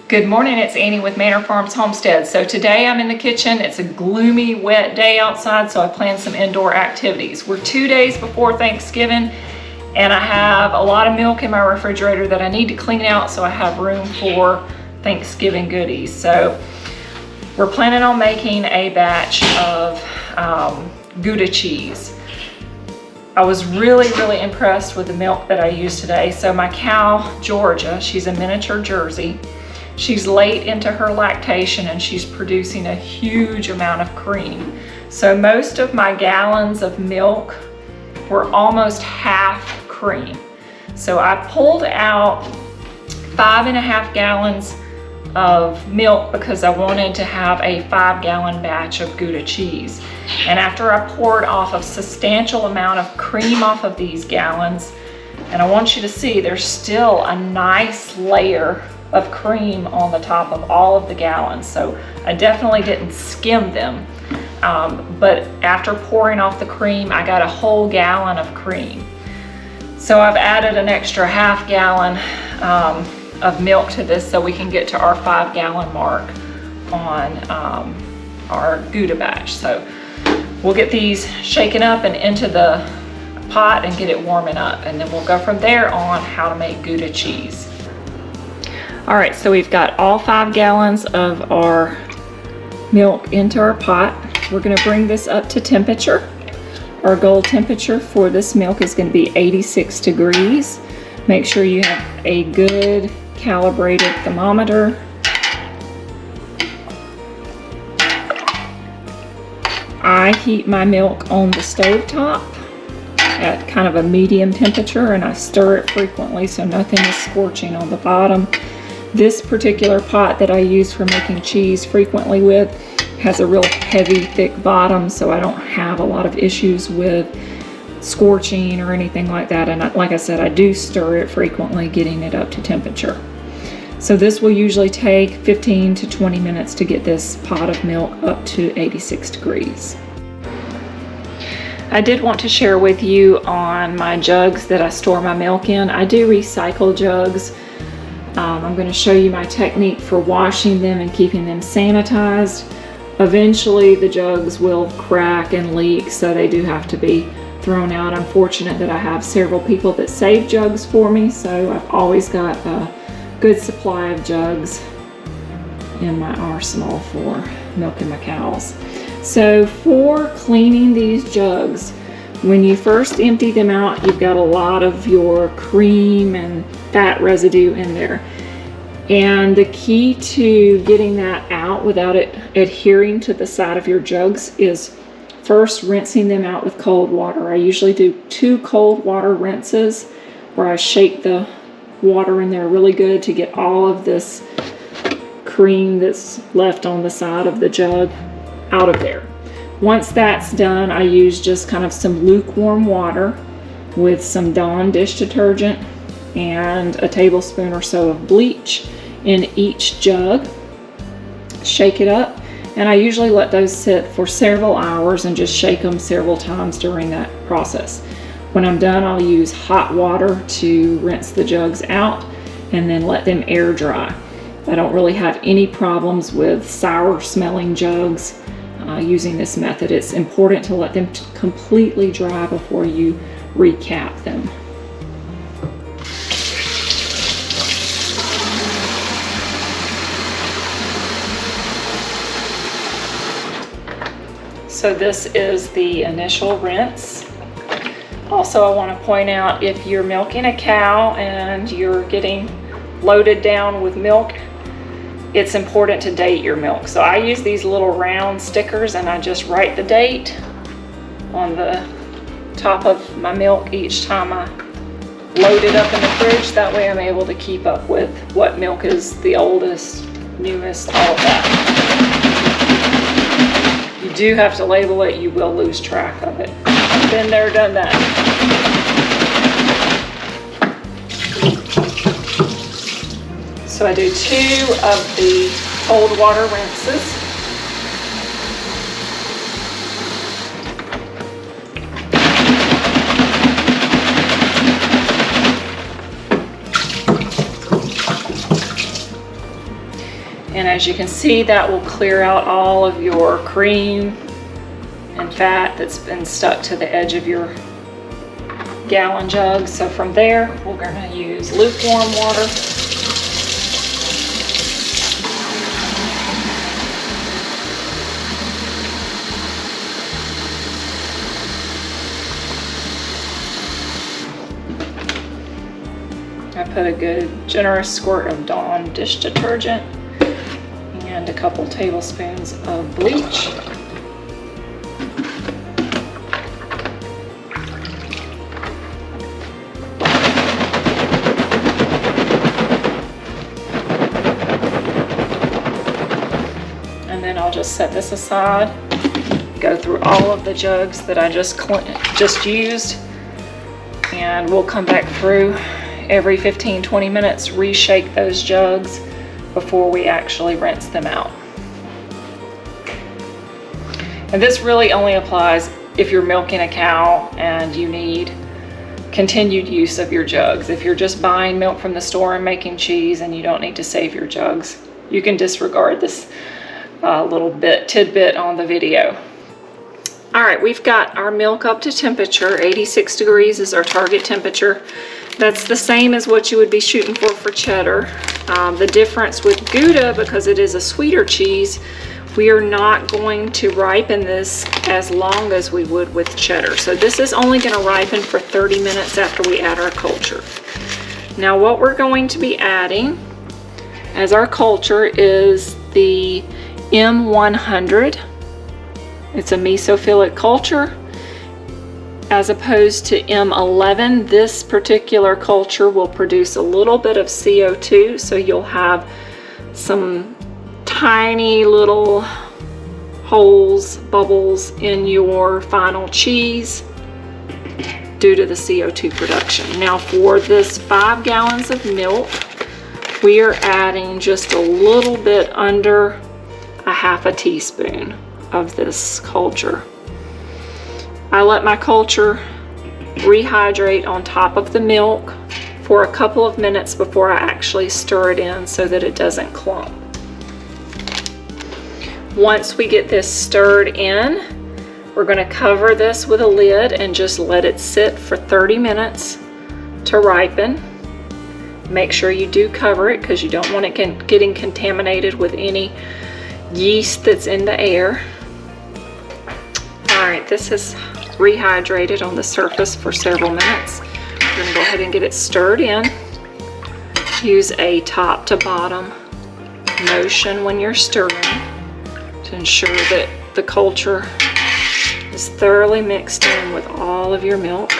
Good morning, it's Annie with Manor Farms Homestead. So today I'm in the kitchen. It's a gloomy, wet day outside, so I planned some indoor activities. We're 2 days before Thanksgiving, and I have a lot of milk in my refrigerator that I need to clean out so I have room for Thanksgiving goodies. So we're planning on making a batch of Gouda cheese. I was really impressed with the milk that I used today. So my cow, Georgia, she's a miniature Jersey. She's late into her lactation and she's producing a huge amount of cream. So most of my gallons of milk were almost half cream. So I pulled out 5.5 gallons of milk because I wanted to have a 5-gallon batch of Gouda cheese. And after I poured off a substantial amount of cream off of these gallons, and I want you to see there's still a nice layer of cream on the top of all of the gallons. So I definitely didn't skim them. But after pouring off the cream, I got a whole gallon of cream. So I've added an extra half gallon of milk to this so we can get to our 5-gallon mark on our Gouda batch. So we'll get these shaken up and into the pot and get it warming up, and then we'll go from there on how to make Gouda cheese. All right, so we've got all 5 gallons of our milk into our pot. We're gonna bring this up to temperature. Our goal temperature for this milk is gonna be 86 degrees. Make sure you have a good calibrated thermometer. I heat my milk on the stove top at kind of a medium temperature, and I stir it frequently so nothing is scorching on the bottom. This particular pot that I use for making cheese frequently with has a real heavy, thick bottom, so I don't have a lot of issues with scorching or anything like that. And like I said, I do stir it frequently, getting it up to temperature. So this will usually take 15 to 20 minutes to get this pot of milk up to 86 degrees. I did want to share with you on my jugs that I store my milk in. I do recycle jugs. I'm going to show you my technique for washing them and keeping them sanitized. Eventually the jugs will crack and leak, so they do have to be thrown out. I'm fortunate that I have several people that save jugs for me, so I've always got a good supply of jugs in my arsenal for milking my cows. So for cleaning these jugs, when you first empty them out, you've got a lot of your cream and fat residue in there. And the key to getting that out without it adhering to the side of your jugs is first rinsing them out with cold water. I usually do 2 cold water rinses where I shake the water in there really good to get all of this cream that's left on the side of the jug out of there. Once that's done, I use just kind of some lukewarm water with some Dawn dish detergent and a tablespoon or so of bleach in each jug. Shake it up, and I usually let those sit for several hours and just shake them several times during that process. When I'm done, I'll use hot water to rinse the jugs out and then let them air dry. I don't really have any problems with sour smelling jugs using this method. It's important to let them completely dry before you recap them. So this is the initial rinse. Also, I want to point out, if you're milking a cow and you're getting loaded down with milk, it's important to date your milk. So I use these little round stickers and I just write the date on the top of my milk each time I load it up in the fridge. That way I'm able to keep up with what milk is the oldest, newest, all of that. You do have to label it, you will lose track of it. Been there, done that. So I do 2 of the cold water rinses. And as you can see, that will clear out all of your cream and fat that's been stuck to the edge of your gallon jug. So from there, we're gonna use lukewarm water. I put a good generous squirt of Dawn dish detergent and a couple tablespoons of bleach. And then I'll just set this aside, go through all of the jugs that I just used, and we'll come back through every 15-20 minutes, reshake those jugs before we actually rinse them out. And this really only applies if you're milking a cow and you need continued use of your jugs. If you're just buying milk from the store and making cheese and you don't need to save your jugs, you can disregard this little tidbit on the video. All right, we've got our milk up to temperature. 86 degrees is our target temperature. That's the same as what you would be shooting for cheddar. The difference with Gouda, because it is a sweeter cheese, we are not going to ripen this as long as we would with cheddar. So this is only going to ripen for 30 minutes after we add our culture. Now what we're going to be adding as our culture is the M100. It's a mesophilic culture. As opposed to M11, this particular culture will produce a little bit of CO2, so you'll have some tiny little holes, bubbles in your final cheese due to the CO2 production. Now for this 5 gallons of milk, we are adding just a little bit under a half a teaspoon of this culture. I let my culture rehydrate on top of the milk for a couple of minutes before I actually stir it in so that it doesn't clump. Once we get this stirred in, we're going to cover this with a lid and just let it sit for 30 minutes to ripen. Make sure you do cover it because you don't want it getting contaminated with any yeast that's in the air. All right, this is rehydrated on the surface for several minutes. We're going to go ahead and get it stirred in. Use a top to bottom motion when you're stirring to ensure that the culture is thoroughly mixed in with all of your milk.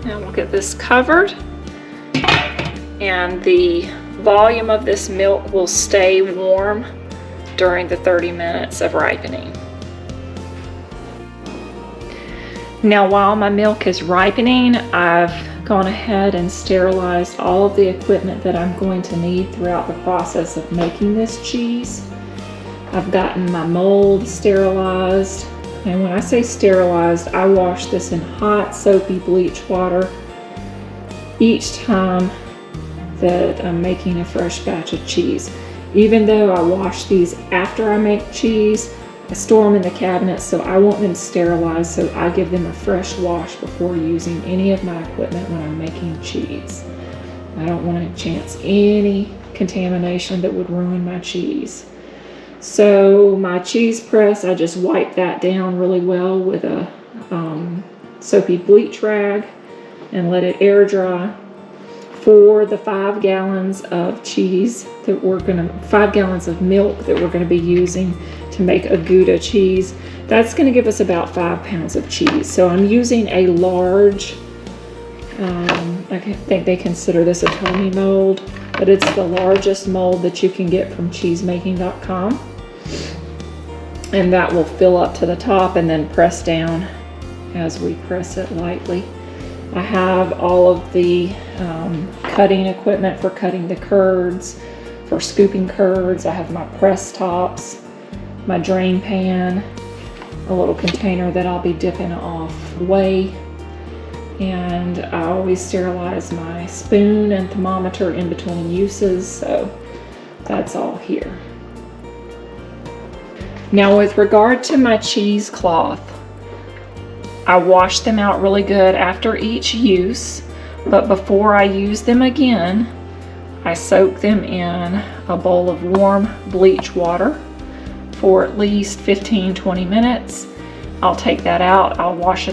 Now we'll get this covered, and the volume of this milk will stay warm during the 30 minutes of ripening. Now while my milk is ripening, I've gone ahead and sterilized all of the equipment that I'm going to need throughout the process of making this cheese. I've gotten my mold sterilized. And when I say sterilized, I wash this in hot, soapy bleach water each time that I'm making a fresh batch of cheese. Even though I wash these after I make cheese, I store them in the cabinet, so I want them sterilized, so I give them a fresh wash before using any of my equipment when I'm making cheese. I don't want to chance any contamination that would ruin my cheese. So my cheese press, I just wipe that down really well with a soapy bleach rag and let it air dry. For the 5 gallons of cheese that 5 gallons of milk that we're going to be using to make a Gouda cheese, that's going to give us about 5 pounds of cheese. So I'm using a large, I think they consider this a Tony mold, but it's the largest mold that you can get from cheesemaking.com. And that will fill up to the top and then press down as we press it lightly. I have all of the cutting equipment for cutting the curds, for scooping curds. I have my press tops, my drain pan, a little container that I'll be dipping off whey, and I always sterilize my spoon and thermometer in between uses, so that's all here. Now with regard to my cheesecloth, I wash them out really good after each use, but before I use them again, I soak them in a bowl of warm bleach water for at least 15-20 minutes. I'll take that out, I'll rinse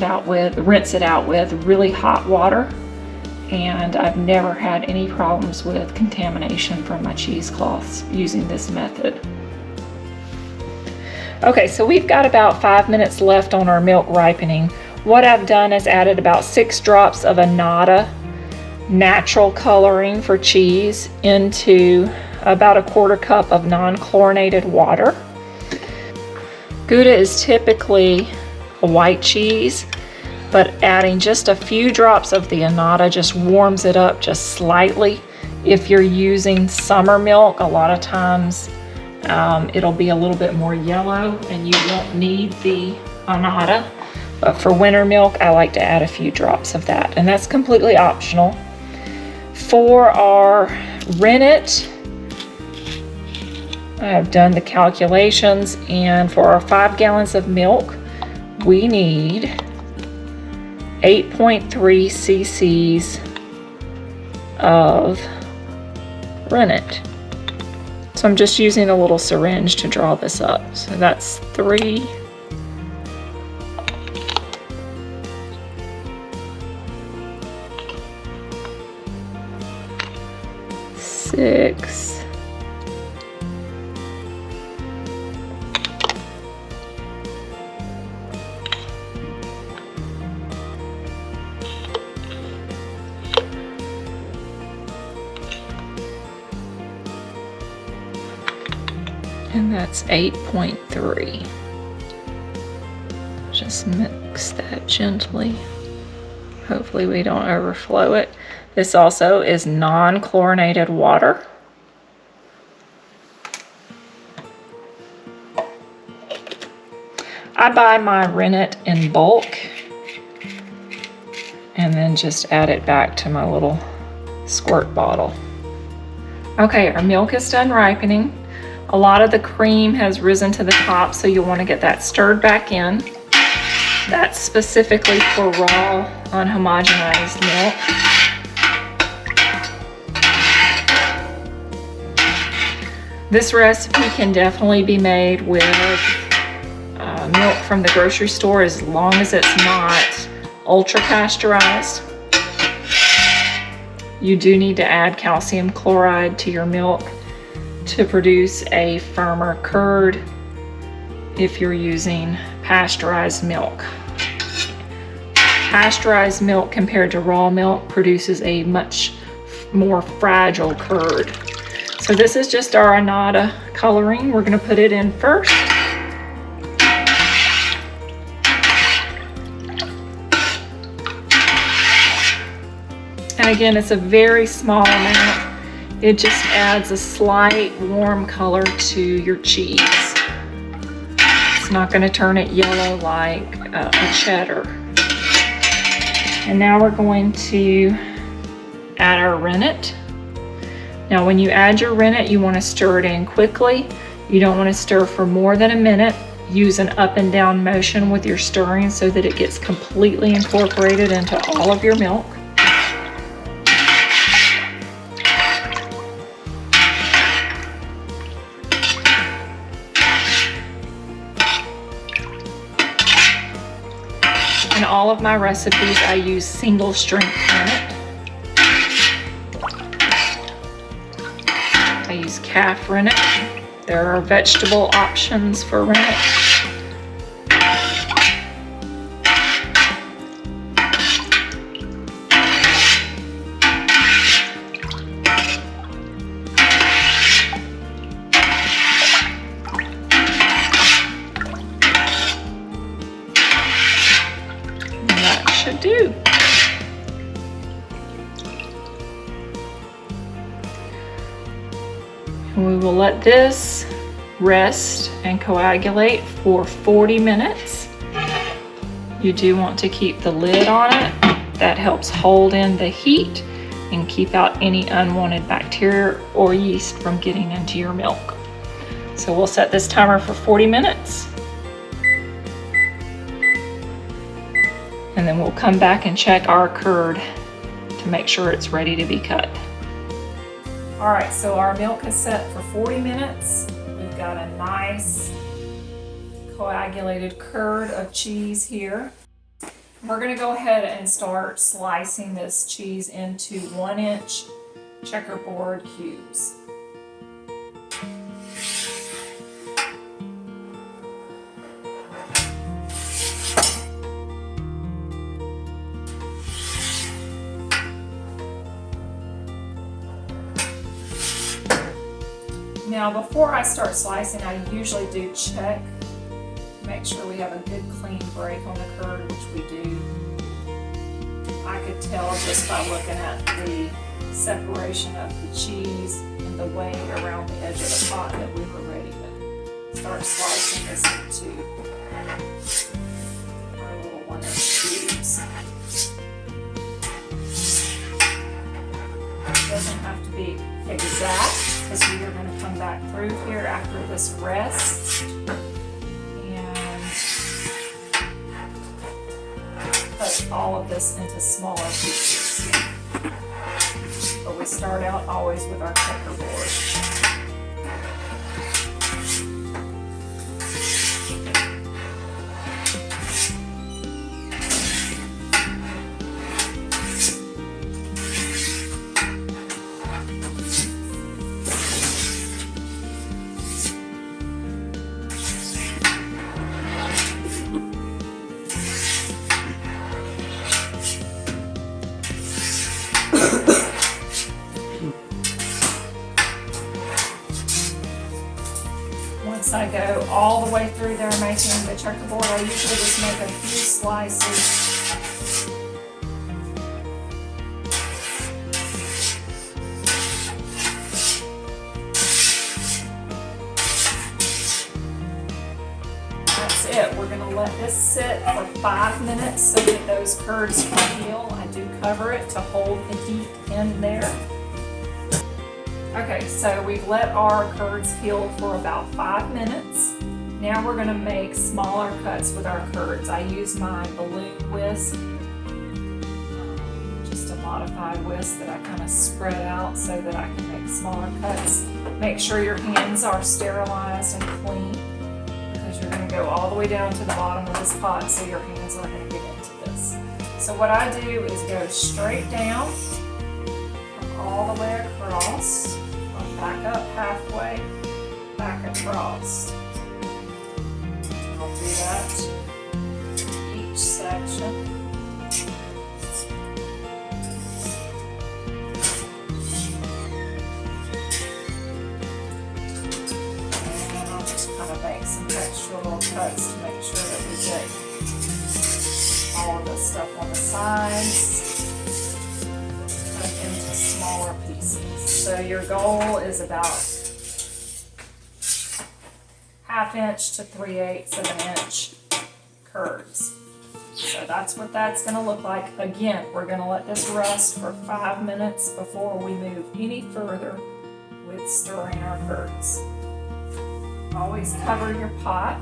it out with really hot water, and I've never had any problems with contamination from my cheesecloths using this method. Okay, so we've got about 5 minutes left on our milk ripening. What I've done is added about 6 drops of annatto natural coloring for cheese into about a 1/4 cup of non-chlorinated water. Gouda is typically a white cheese, but adding just a few drops of the annatto just warms it up just slightly. If you're using summer milk, a lot of times it'll be a little bit more yellow and you won't need the annatto. But for winter milk, I like to add a few drops of that, and that's completely optional. For our rennet, I have done the calculations, and for our 5 gallons of milk, we need 8.3 cc's of rennet. So I'm just using a little syringe to draw this up. So that's 3, 6, and that's 8.3. Just mix that gently. Hopefully we don't overflow it. This also is non-chlorinated water. I buy my rennet in bulk and then just add it back to my little squirt bottle. Okay, our milk is done ripening. A lot of the cream has risen to the top, so you'll want to get that stirred back in. That's specifically for raw, unhomogenized milk. This recipe can definitely be made with milk from the grocery store, as long as it's not ultra pasteurized. You do need to add calcium chloride to your milk to produce a firmer curd if you're using pasteurized milk. Pasteurized milk compared to raw milk produces a much more fragile curd. So this is just our annatto coloring. We're going to put it in first. And again, it's a very small amount. It just adds a slight warm color to your cheese. It's not going to turn it yellow like a cheddar. And now we're going to add our rennet. Now when you add your rennet, you want to stir it in quickly. You don't want to stir for more than a minute. Use an up and down motion with your stirring so that it gets completely incorporated into all of your milk. In all of my recipes, I use single strength rennet. I use calf rennet. There are vegetable options for rennet. should do. And we will let this rest and coagulate for 40 minutes. You do want to keep the lid on it. That helps hold in the heat and keep out any unwanted bacteria or yeast from getting into your milk. So we'll set this timer for 40 minutes. And then we'll come back and check our curd to make sure it's ready to be cut. All right, so our milk is set for 40 minutes. We've got a nice coagulated curd of cheese here. We're gonna go ahead and start slicing this cheese into 1-inch checkerboard cubes. Now, before I start slicing, I usually do check, make sure we have a good clean break on the curd, which we do. I could tell just by looking at the separation of the cheese and the whey around the edge of the pot that we were ready to start slicing this into our little 1-inch cubes. It doesn't have to be exact, because we are going to come back through here after this rests and cut all of this into smaller pieces. But we start out always with our checkerboard. Once I go all the way through there making the checkerboard, I usually just make a few slices. That's it. We're going to let this sit for 5 minutes so that those curds can heal. I do cover it to hold the heat in there. Okay, so we've let our curds heal for about 5 minutes. Now we're going to make smaller cuts with our curds. I use my balloon whisk, just a modified whisk that I kind of spread out so that I can make smaller cuts. Make sure your hands are sterilized and clean, because you're going to go all the way down to the bottom of this pot, so your hands aren't going to get into this. So what I do is go straight down, come all the way across, back up halfway, back across. I'll do that each section. And I'll just kind of make some extra little cuts to make sure that we get all of this stuff on the sides. Into smaller pieces. So your goal is about 1/2 inch to 3/8 of an inch curds. So that's what that's going to look like. Again, we're going to let this rest for 5 minutes before we move any further with stirring our curds. Always cover your pot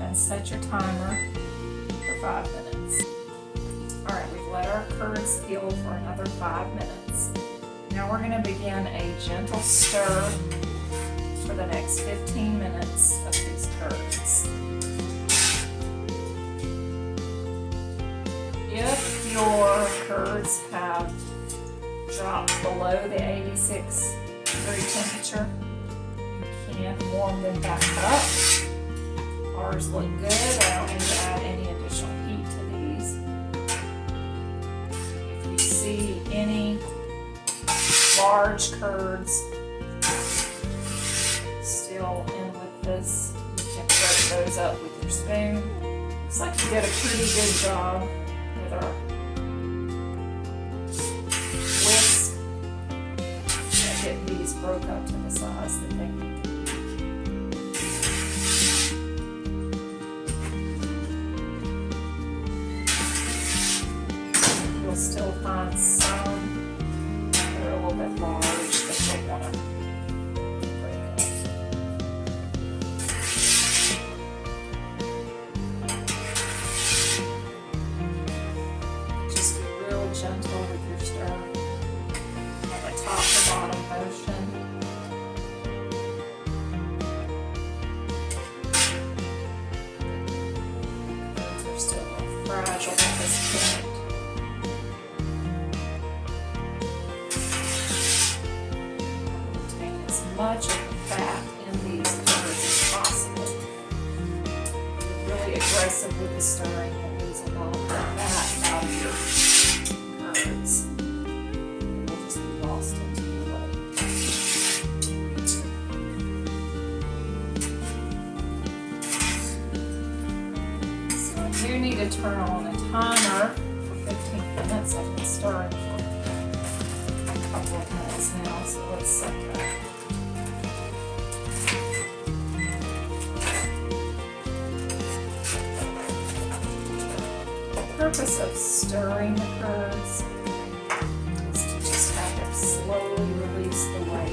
and set your timer for 5 minutes. Alright, we've let our curds heal for another 5 minutes. Now we're going to begin a gentle stir for the next 15 minutes of these curds. If your curds have dropped below the 86 degree temperature, you can warm them back up. Ours look good. I don't need to add any additional heat to these. If you see any large curds still in with this, you can break those up with your spoon. Looks like we did a pretty good job with our whisk and get these broke up to the size that they need. You'll still find some that are a little bit large that you'll want to break up. Just be real gentle with your stir on the top to bottom motion. Those are still a little fragile at this point. Much of the fat in these curds as possible. Really aggressive with the stirring and lose a lot of the fat out of your curds. They'll just be lost into the whey. So I do need to turn on a timer for 15 minutes. I've been stirring for a couple of minutes now, so let's set that. The purpose of stirring the curds is to just have it slowly release the whey.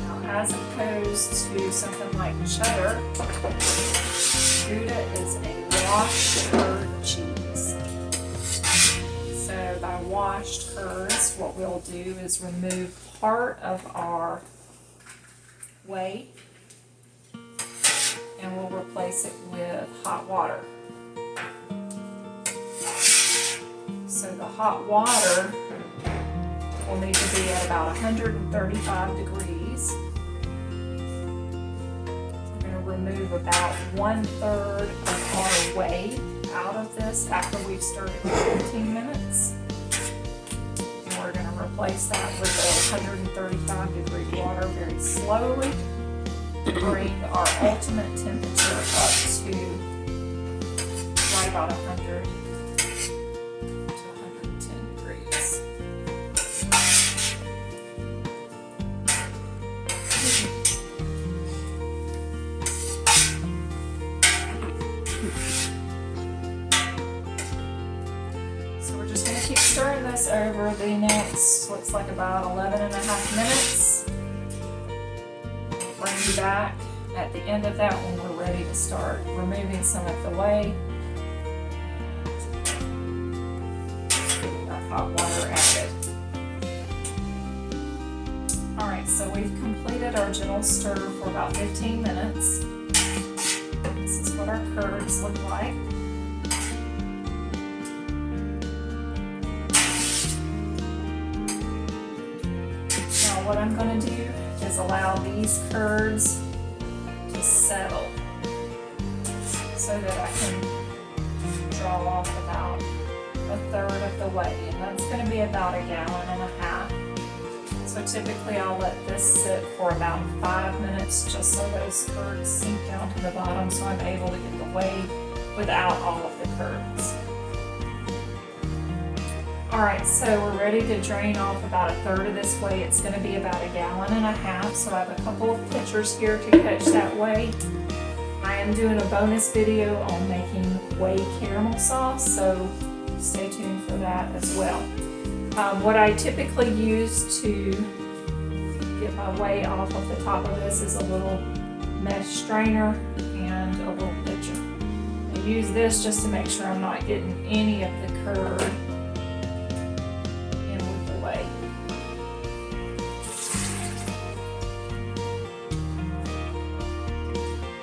Now, as opposed to something like cheddar, Gouda is a washed curd cheese. So by washed curds, what we'll do is remove part of our whey and we'll replace it with hot water. So the hot water will need to be at about 135 degrees. We're going to remove about 1/3 of our whey out of this after we've stirred it for 15 minutes. And we're going to replace that with the 135 degree water very slowly to bring our ultimate temperature up to right about 100 to 110 degrees. Keep stirring this over the next, looks like about 11.5 minutes. Bring you back at the end of that when we're ready to start removing some of the whey. Our hot water added. Alright, so we've completed our gentle stir for about 15 minutes. This is what our curds look like. What I'm going to do is allow these curds to settle so that I can draw off about 1/3 of the whey, and that's going to be about 1.5 gallons. So typically I'll let this sit for about 5 minutes just so those curds sink down to the bottom so I'm able to get the whey without all of the curds. Alright, so we're ready to drain off about 1/3 of this whey. It's going to be about 1.5 gallons, so I have a couple of pitchers here to catch that whey. I am doing a bonus video on making whey caramel sauce, so stay tuned for that as well. What I typically use to get my whey off of the top of this is a little mesh strainer and a little pitcher. I use this just to make sure I'm not getting any of the curd way.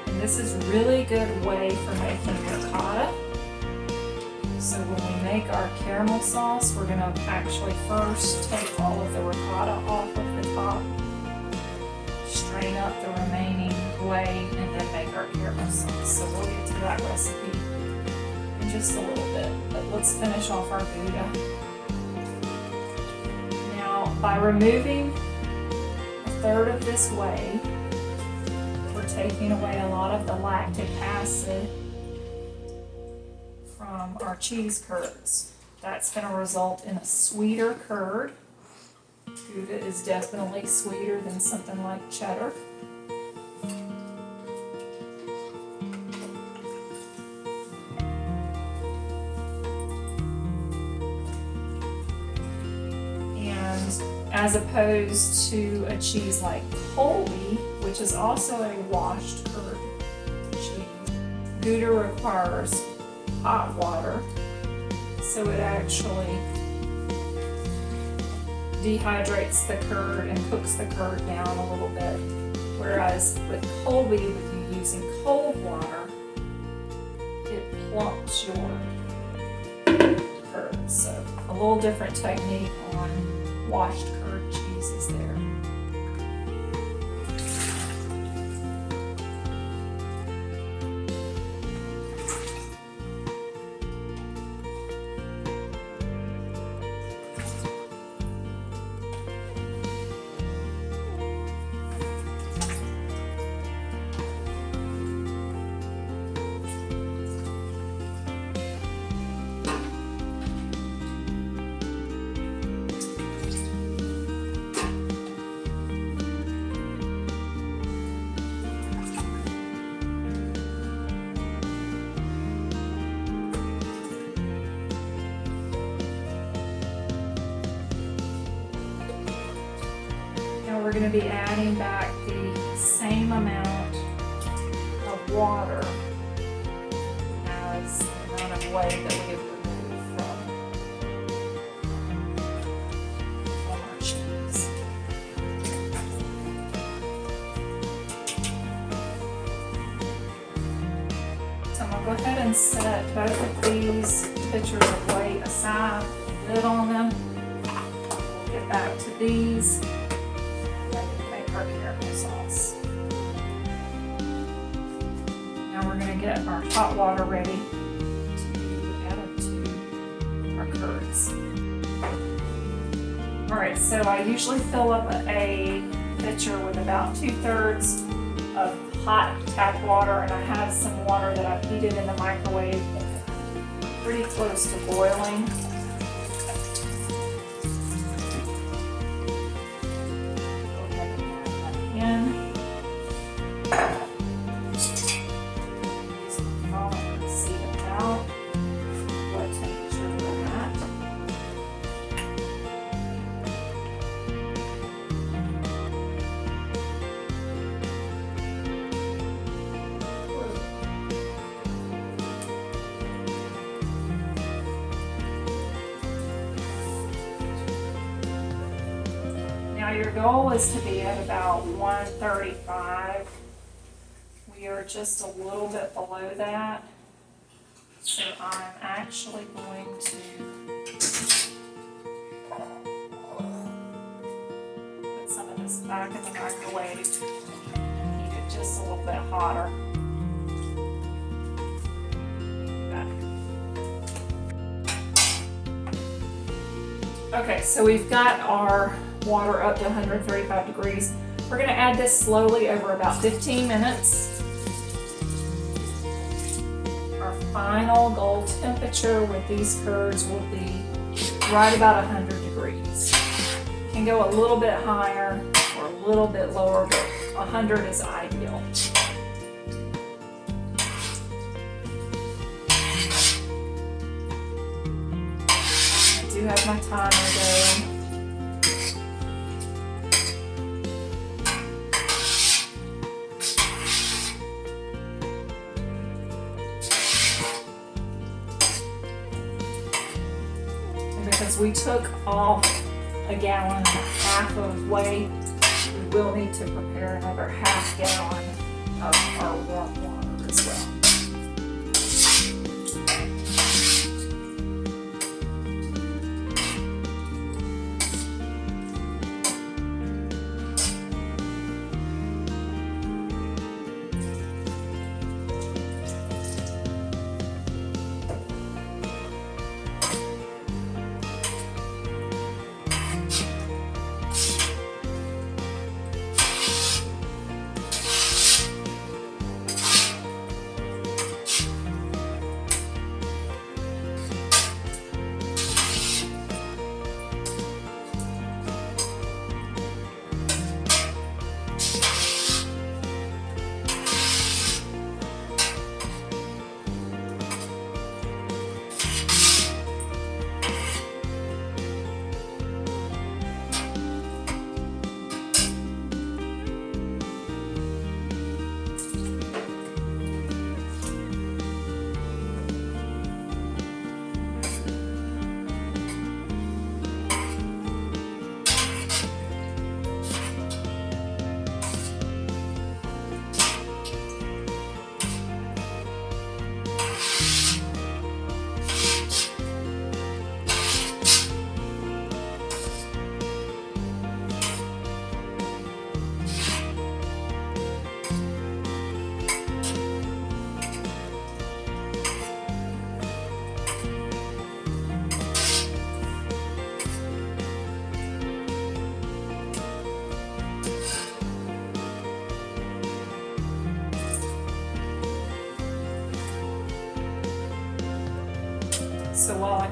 And this is really good whey for making ricotta. So when we make our caramel sauce, we're going to actually first take all of the ricotta off of the top, strain up the remaining whey, and then make our caramel sauce. So we'll get to that recipe in just a little bit. But let's finish off our Gouda. by removing a third of this whey, we're taking away a lot of the lactic acid from our cheese curds. That's going to result in a sweeter curd. Gouda is definitely sweeter than something like cheddar. And as opposed to a cheese like Colby, which is also a washed curd cheese, Gouda requires hot water, so it actually dehydrates the curd and cooks the curd down a little bit. Whereas with Colby, with you using cold water, it plumps your curd. So a little different technique on washed curd cheeses there. We're going to be adding back the same amount of water as the amount of whey that we have removed from our cheese. So I'm going to go ahead and set both of these pitchers of whey aside, put a lid on them. We'll get back to these. Our caramel sauce. Now we're going to get our hot water ready to add it to our curds. Alright, so I usually fill up a pitcher with about 2/3 of hot tap water, and I have some water that I've heated in the microwave pretty close to boiling. Now your goal is to be at about 135. We are just a little bit below that. So I'm actually going to put some of this back in the microwave and heat it just a little bit hotter. Okay, so we've got our water up to 135 degrees. We're going to add this slowly over about 15 minutes. Our final goal temperature with these curds will be right about 100 degrees. It can go a little bit higher or a little bit lower, but 100 is ideal. I do have my timer going. Because we took off 1.5 gallons of whey, we will need to prepare another 1/2 gallon of our warm water as well.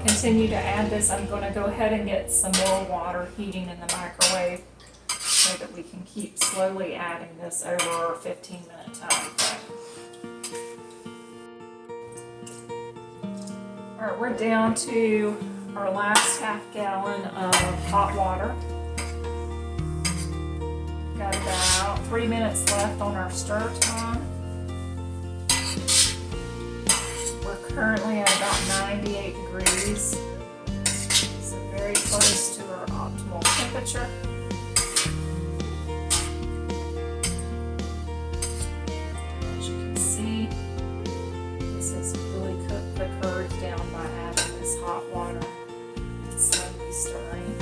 continue to add this, I'm going to go ahead and get some more water heating in the microwave so that we can keep slowly adding this over our 15-minute time frame. All right, we're down to our last half gallon of hot water. Got about 3 minutes left on our stir time. We're currently at about 98 degrees, so very close to our optimal temperature. As you can see, this has really cooked the curds down by adding this hot water and slowly stirring.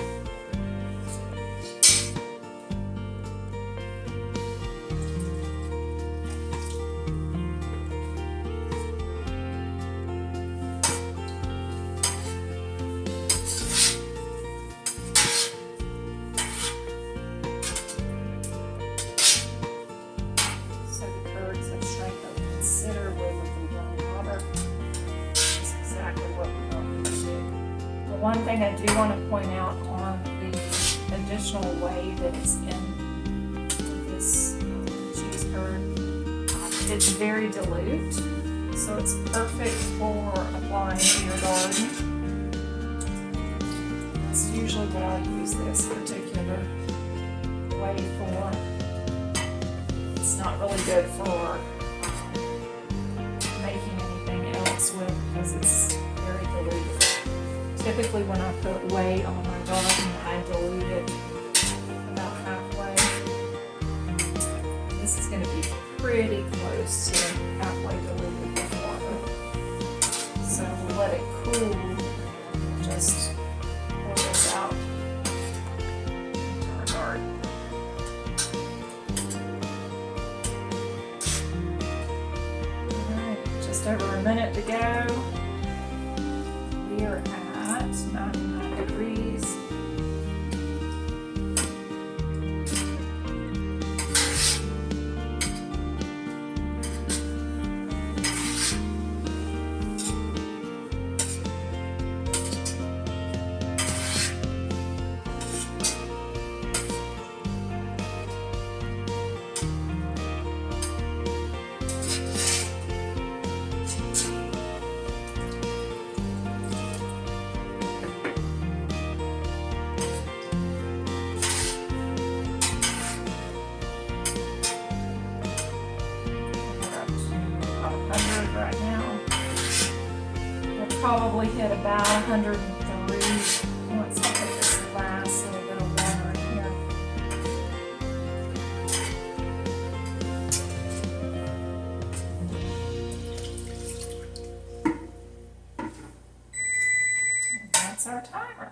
One thing I do want to point out on the additional whey that is in this cheese curd, it's very dilute, so it's perfect for applying to your garden. That's usually what I use this particular whey for. It's not really good for making anything else with because it's very diluted. Typically when I put whey on my garden, I dilute it about halfway. This is going to be pretty close to halfway diluted with water. So we'll let it cool and just pour this out into our garden. Alright, just over a minute to go. We are at 99 degrees. Right now, we'll probably hit about 103 once I put this last little bit of water in here. And that's our timer.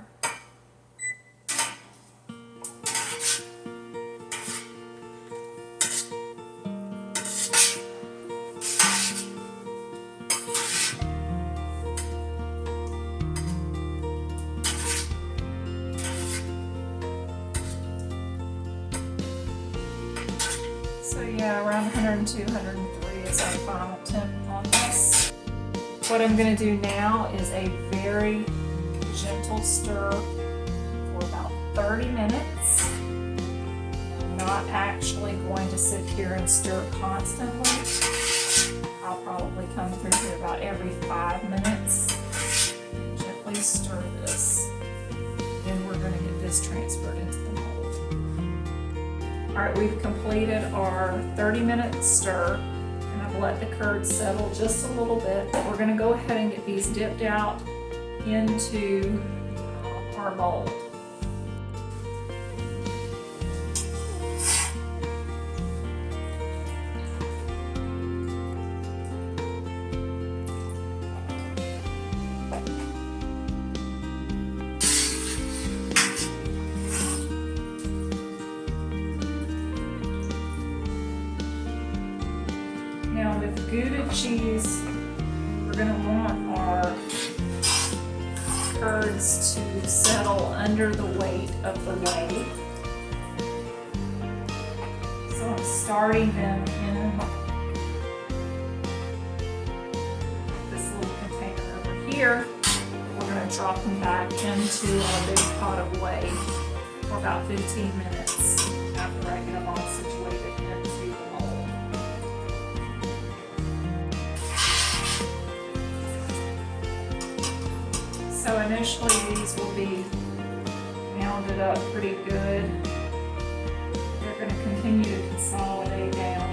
So yeah, around 102, 103 is our final temp on this. What I'm going to do now is a very gentle stir for about 30 minutes. I'm not actually going to sit here and stir constantly. I'll probably come through here about every 5 minutes and gently stir this. Then we're going to get this transferred into the mold. All right, we've completed our 30-minute stir, and I've let the curds settle just a little bit. We're going to go ahead and get these dipped out into our mold. Now with Gouda cheese, we're going to want our curds to settle under the weight of the whey. So I'm starting them in this little container over here. We're going to drop them back into our big pot of whey for about 15 minutes after I get them all situated into the mold. So initially these will be mounded up pretty good. They're going to continue to consolidate down.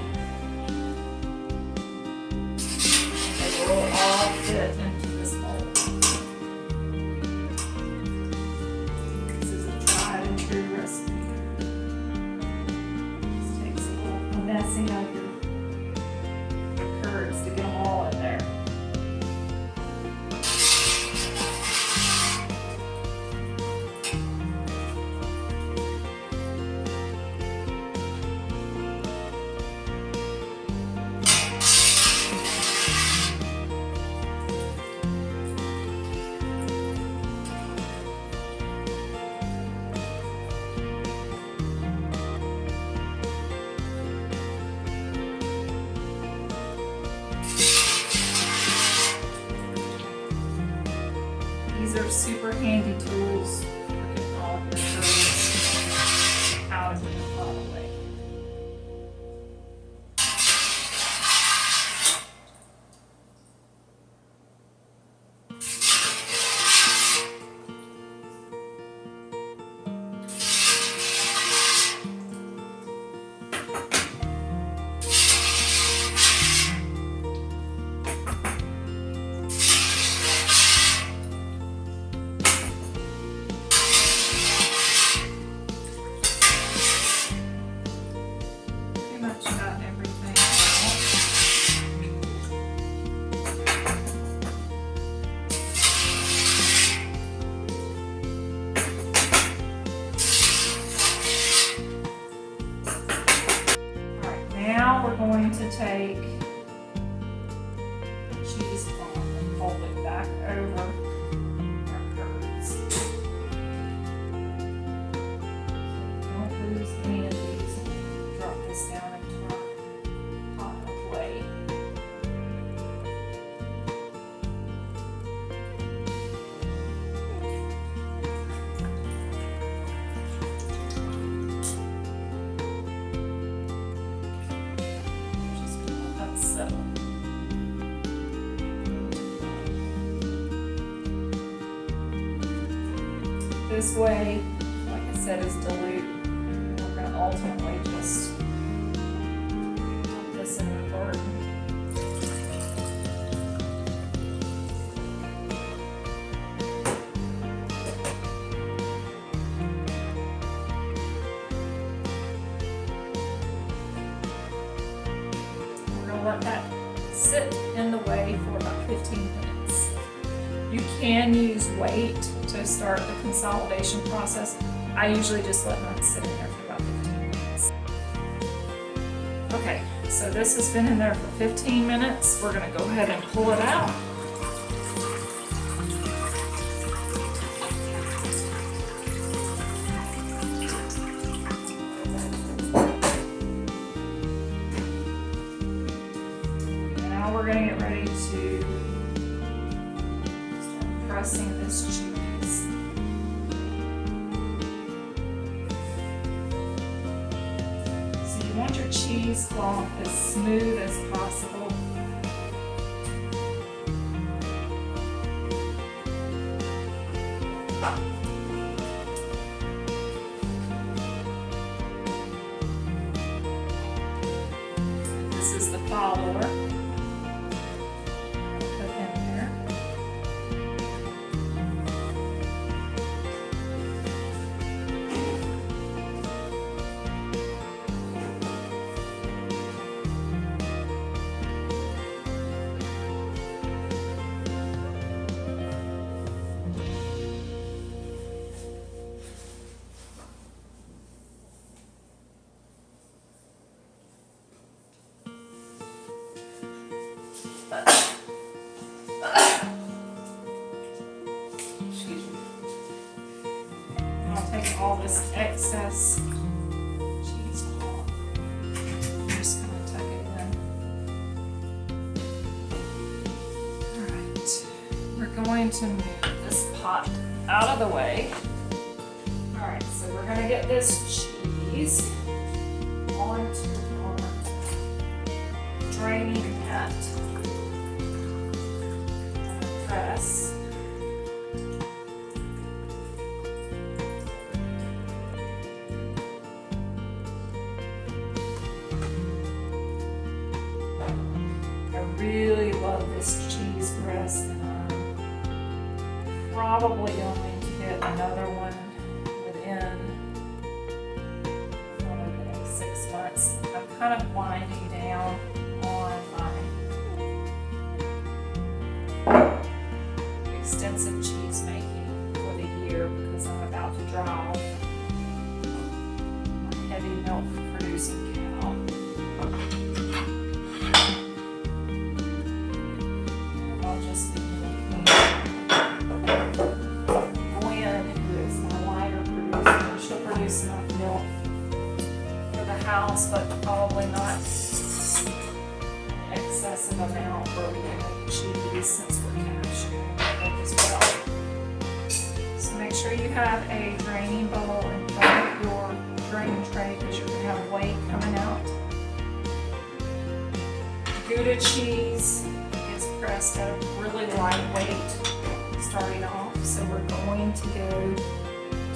They will all fit into this mold. This is a tried and true recipe. Just takes a little finessing of your curds to get them all in there. These are super handy tools for getting all of your curds out of the bottom way. Got everything out. Alright, now we're going to take the cheese cloth and fold it back over our curds. Don't lose any of these. Drop this down into our pot of whey. Just gonna let that settle. This whey, like I said, is dilute. We're going to ultimately just put this in the garden. We're going to let that sit in the whey for about 15 minutes. You can use weight to start the consolidation process. I usually just let mine sit in there for about 15 minutes. Okay, so this has been in there for 15 minutes. We're going to go ahead and pull it out. Now we're going to get ready to start pressing this cheese. You want your cheesecloth as smooth as possible. This is the follower. Put in there. Excuse me. And I'll take all this excess cheesecloth. I'm just going to tuck it in. Alright, we're going to move this pot out of the way. All right, so we're gonna get this cheese onto our draining net. Press. I really love this cheese press, and I'm probably going to get another one within probably the next 6 months. I'm kind of winding down on my extensive cheese making for the year because I'm about to draw my heavy milk producing cow. I'll just be Gwen, who is my lighter producer. She'll produce enough milk for the house, but probably not excessive amount where we can make cheese since we're cash as well. So make sure you have a draining bowl in front of your draining tray because you're going to have whey coming out. Gouda cheese is pressed at a really light weight starting off, so we're going to go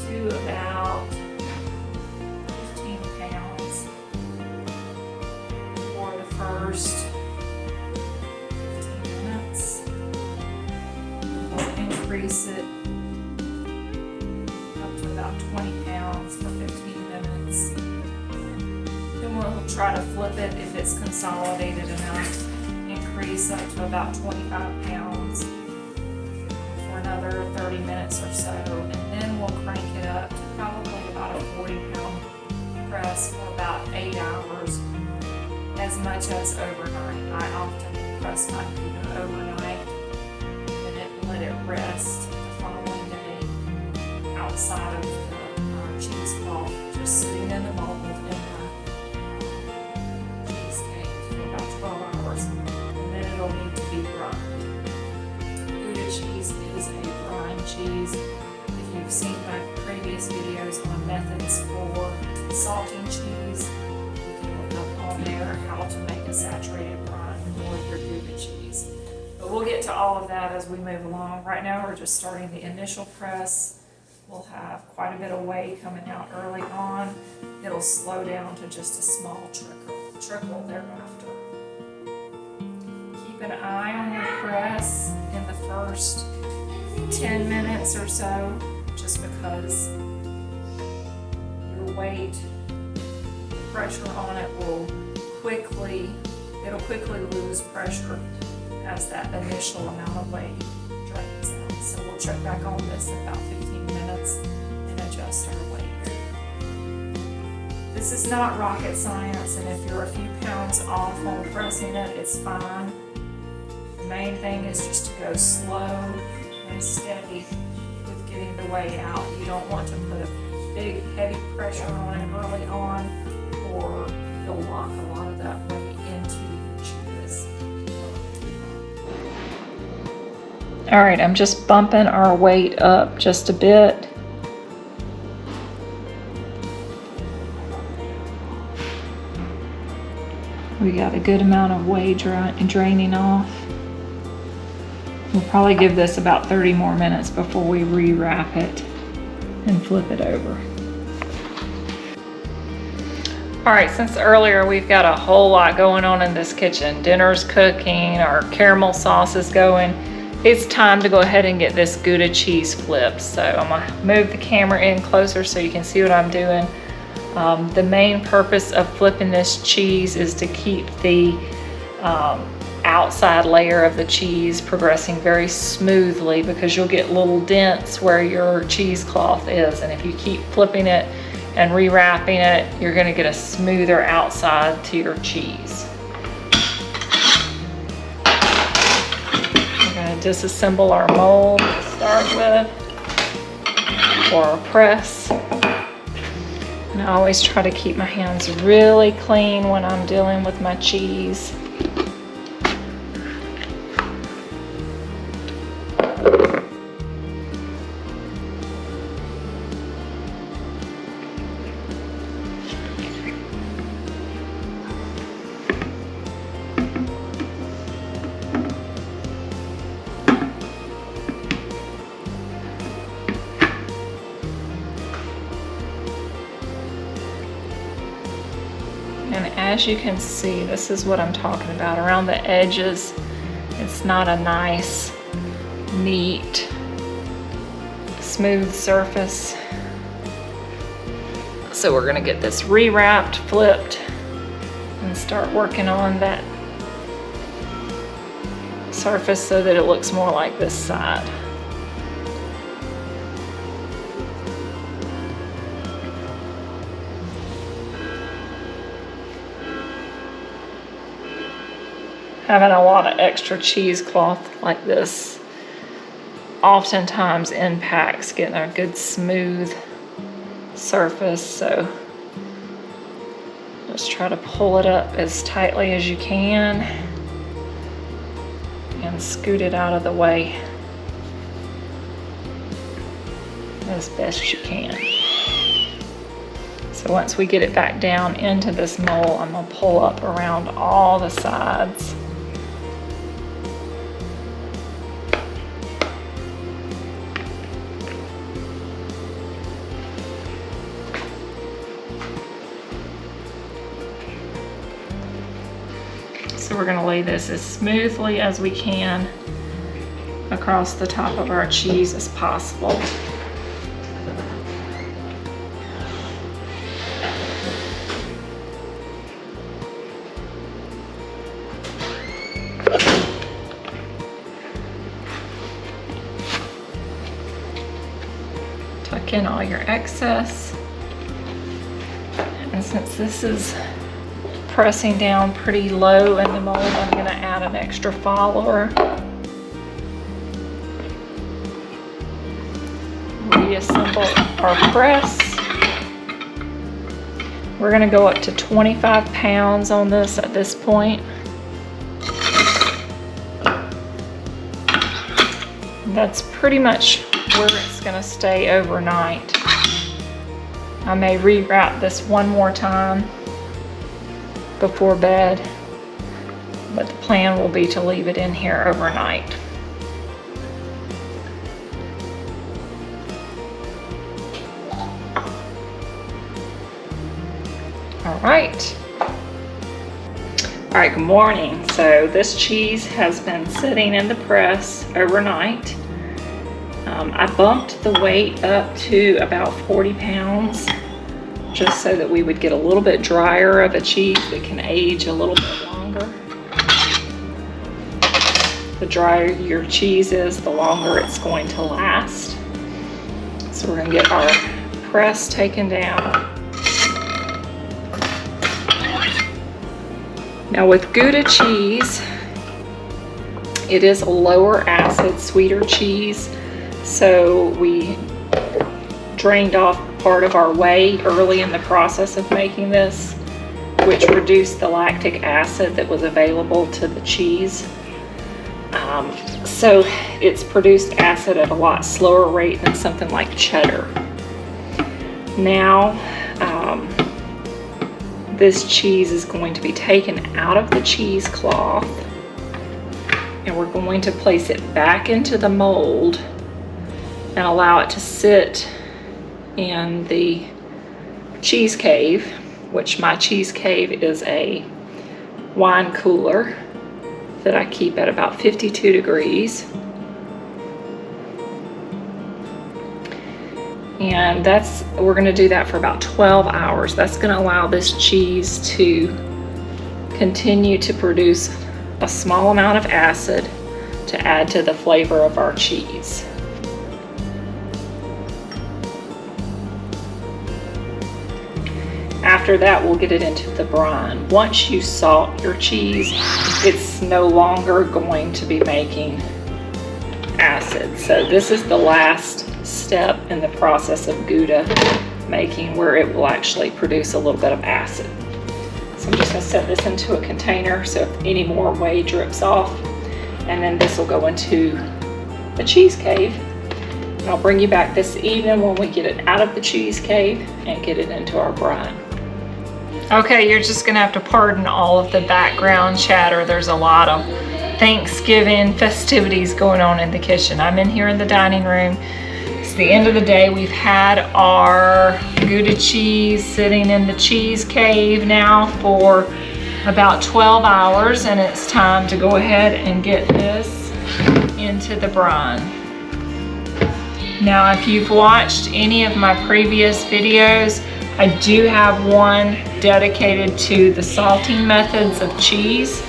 to about 15 pounds for the first 15 minutes. We'll increase it up to about 20 pounds for 15 minutes. Then we'll try to flip it if it's consolidated enough. Increase up to about 25 pounds for another 30 minutes or so, and then we'll crank it up to probably about a 40-pound press for about 8 hours, as much as overnight. I often press my Gouda overnight and then let it rest the following day outside of the cheesecloth, just sitting in the mold in my cheesecake for about 12 hours. It'll need to be brined. Gouda cheese is a brine cheese. If you've seen my previous videos on methods for salting cheese, you can look up on there how to make a saturated brine for your Gouda cheese. But we'll get to all of that as we move along. Right now we're just starting the initial press. We'll have quite a bit of whey coming out early on. It'll slow down to just a small trickle thereafter. Keep an eye on your press in the first 10 minutes or so, just because your weight, pressure on it will quickly lose pressure as that initial amount of whey drains out. So we'll check back on this in about 15 minutes and adjust our weight. This is not rocket science, and if you're a few pounds off on pressing it, it's fine. The main thing is just to go slow and steady with getting the whey out. You don't want to put a big heavy pressure on it early on, or you'll lock a lot of that whey into your cheese. All right, I'm just bumping our weight up just a bit. We got a good amount of whey draining off. We'll probably give this about 30 more minutes before we rewrap it and flip it over. All right, since earlier we've got a whole lot going on in this kitchen. Dinner's cooking, our caramel sauce is going. It's time to go ahead and get this Gouda cheese flipped. So I'm gonna move the camera in closer so you can see what I'm doing. The main purpose of flipping this cheese is to keep the outside layer of the cheese progressing very smoothly, because you'll get little dents where your cheesecloth is, and if you keep flipping it and rewrapping it, you're going to get a smoother outside to your cheese. We're going to disassemble our mold to start with for our press. And I always try to keep my hands really clean when I'm dealing with my cheese. And as you can see, this is what I'm talking about. Around the edges, it's not a nice, neat, smooth surface. So we're gonna get this rewrapped, flipped, and start working on that surface so that it looks more like this side. Having a lot of extra cheesecloth like this oftentimes impacts getting a good smooth surface, so just try to pull it up as tightly as you can and scoot it out of the way as best you can. So once we get it back down into this mold, I'm gonna pull up around all the sides. So we're gonna lay this as smoothly as we can across the top of our cheese as possible. Tuck in all your excess. And since this is pressing down pretty low in the mold, I'm going to add an extra follower. Reassemble our press. We're going to go up to 25 pounds on this at this point. That's pretty much where it's going to stay overnight. I may rewrap this one more time before bed, but the plan will be to leave it in here overnight. All right, good morning. So this cheese has been sitting in the press overnight. I bumped the weight up to about 40 pounds. Just so that we would get a little bit drier of a cheese that can age a little bit longer. The drier your cheese is, the longer it's going to last. So we're going to get our press taken down. Now with Gouda cheese, it is a lower acid, sweeter cheese. So we drained off part of our whey early in the process of making this, which reduced the lactic acid that was available to the cheese. So it's produced acid at a lot slower rate than something like cheddar. Now, this cheese is going to be taken out of the cheesecloth, and we're going to place it back into the mold and allow it to sit in the cheese cave, which my cheese cave is a wine cooler that I keep at about 52 degrees. And we're gonna do that for about 12 hours. That's gonna allow this cheese to continue to produce a small amount of acid to add to the flavor of our cheese. After that, we'll get it into the brine. Once you salt your cheese, it's no longer going to be making acid. So this is the last step in the process of Gouda making, where it will actually produce a little bit of acid. So I'm just going to set this into a container so if any more whey drips off, and then this will go into the cheese cave. And I'll bring you back this evening when we get it out of the cheese cave and get it into our brine. Okay, you're just gonna have to pardon all of the background chatter. There's a lot of Thanksgiving festivities going on in the kitchen. I'm in here in the dining room. It's the end of the day. We've had our Gouda cheese sitting in the cheese cave now for about 12 hours, and it's time to go ahead and get this into the brine. Now, if you've watched any of my previous videos, I do have one dedicated to the salting methods of cheese,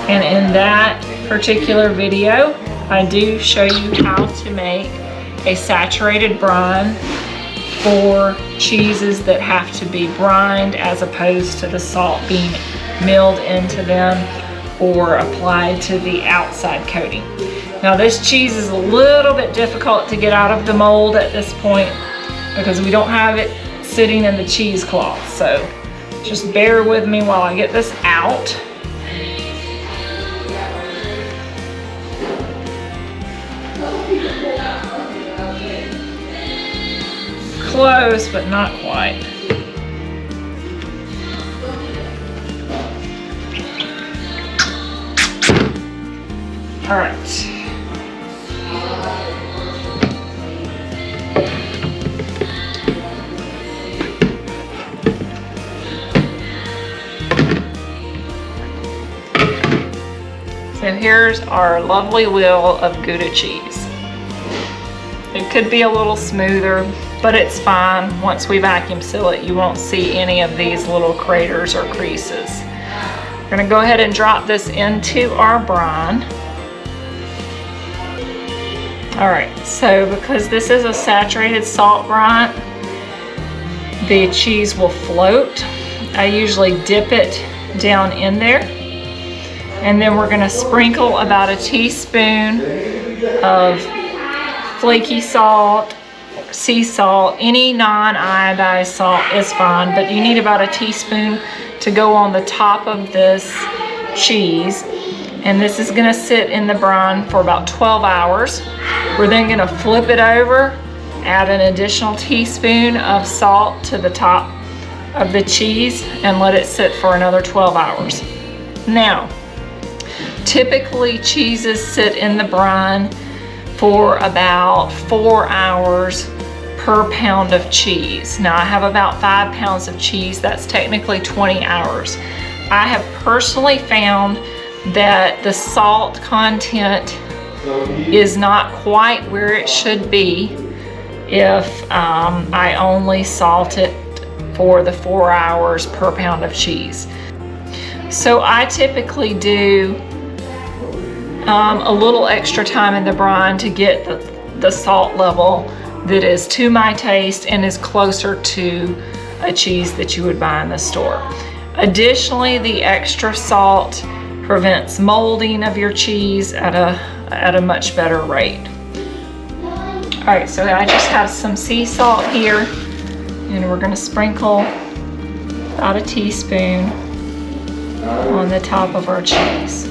and in that particular video I do show you how to make a saturated brine for cheeses that have to be brined as opposed to the salt being milled into them or applied to the outside coating. Now, this cheese is a little bit difficult to get out of the mold at this point because we don't have it sitting in the cheesecloth, so just bear with me while I get this out. Close, but not quite. All right. So here's our lovely wheel of Gouda cheese. It could be a little smoother, but it's fine. Once we vacuum seal it, you won't see any of these little craters or creases. We're gonna go ahead and drop this into our brine. All right, so because this is a saturated salt brine, the cheese will float. I usually dip it down in there, and then we're gonna sprinkle about a teaspoon of flaky salt, sea salt. Any non-iodized salt is fine, but you need about a teaspoon to go on the top of this cheese. And this is gonna sit in the brine for about 12 hours. We're then gonna flip it over, add an additional teaspoon of salt to the top of the cheese, and let it sit for another 12 hours. Now, typically cheeses sit in the brine for about 4 hours per pound of cheese. Now, I have about 5 pounds of cheese. That's technically 20 hours. I have personally found that the salt content is not quite where it should be if I only salt it for the 4 hours per pound of cheese. So I typically do a little extra time in the brine to get the salt level that is to my taste and is closer to a cheese that you would buy in the store. Additionally, the extra salt prevents molding of your cheese at a much better rate. All right, so I just have some sea salt here, and we're gonna sprinkle about a teaspoon on the top of our cheese.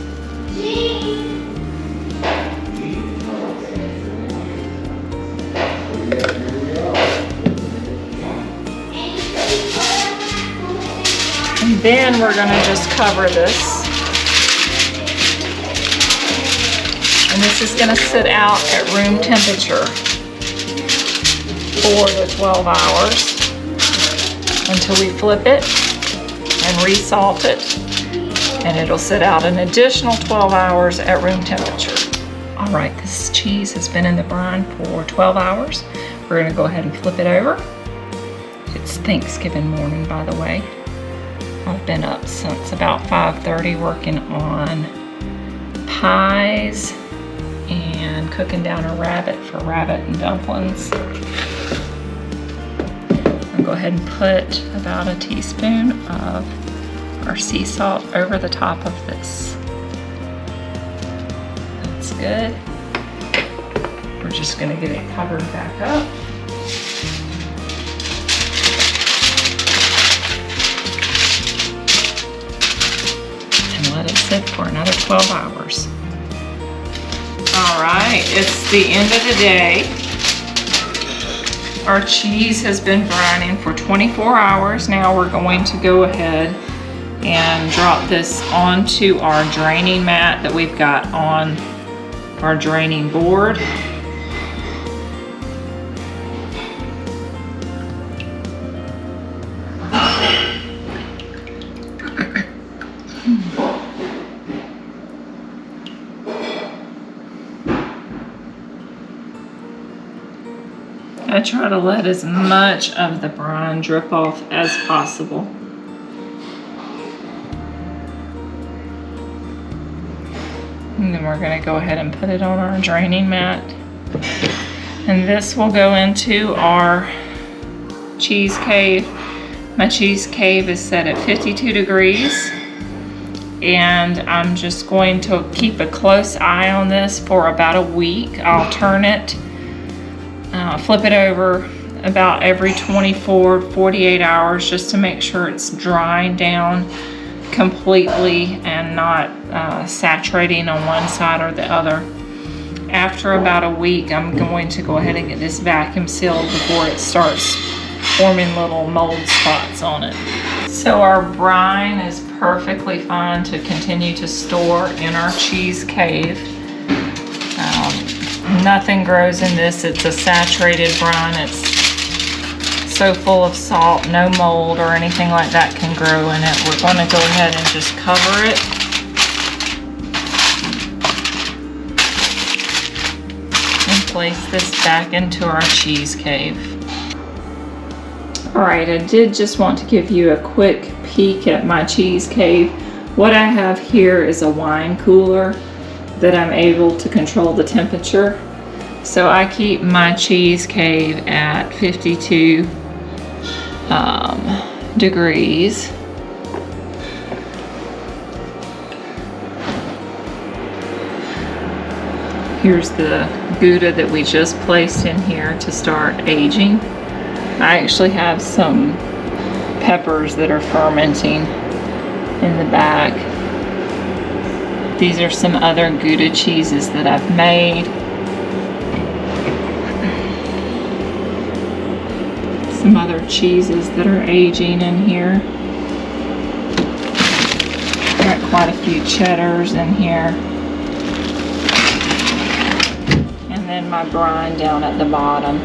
And then we're gonna just cover this. And this is gonna sit out at room temperature for the 12 hours until we flip it and resalt it. And it'll sit out an additional 12 hours at room temperature. All right, this cheese has been in the brine for 12 hours. We're gonna go ahead and flip it over. It's Thanksgiving morning, by the way. I've been up since about 5:30 working on pies and cooking down a rabbit for rabbit and dumplings. I'll go ahead and put about a teaspoon of our sea salt over the top of this. That's good. We're just gonna get it covered back up. Let it sit for another 12 hours. All right, it's the end of the day. Our cheese has been brining for 24 hours. Now we're going to go ahead and drop this onto our draining mat that we've got on our draining board. try to let as much of the brine drip off as possible. And then we're going to go ahead and put it on our draining mat. And this will go into our cheese cave. My cheese cave is set at 52 degrees. And I'm just going to keep a close eye on this for about a week. I'll turn it, flip it over about every 24, 48 hours just to make sure it's drying down completely and not saturating on one side or the other. After about a week, I'm going to go ahead and get this vacuum sealed before it starts forming little mold spots on it. So our brine is perfectly fine to continue to store in our cheese cave. Nothing grows in this. It's a saturated brine. It's so full of salt, no mold or anything like that can grow in it. We're going to go ahead and just cover it. And place this back into our cheese cave. Alright, I did just want to give you a quick peek at my cheese cave. What I have here is a wine cooler that I'm able to control the temperature. So I keep my cheese cave at 52 degrees. Here's the Gouda that we just placed in here to start aging. I actually have some peppers that are fermenting in the back. These are some other Gouda cheeses that I've made. Some other cheeses that are aging in here. Got quite a few cheddars in here. And then my brine down at the bottom.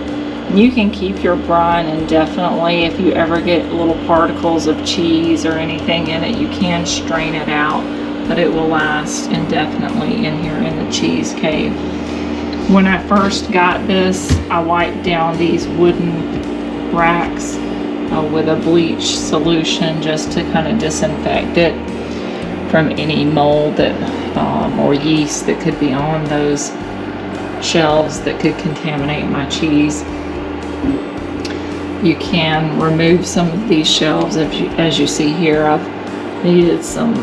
You can keep your brine indefinitely. If you ever get little particles of cheese or anything in it, you can strain it out, but it will last indefinitely in here in the cheese cave. When I first got this, I wiped down these wooden racks with a bleach solution just to kind of disinfect it from any mold that or yeast that could be on those shelves that could contaminate my cheese. You can remove some of these shelves as you see here. I've needed some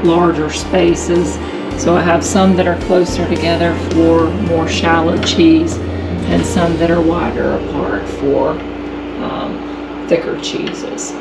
larger spaces, so I have some that are closer together for more shallow cheese and some that are wider apart for thicker cheeses.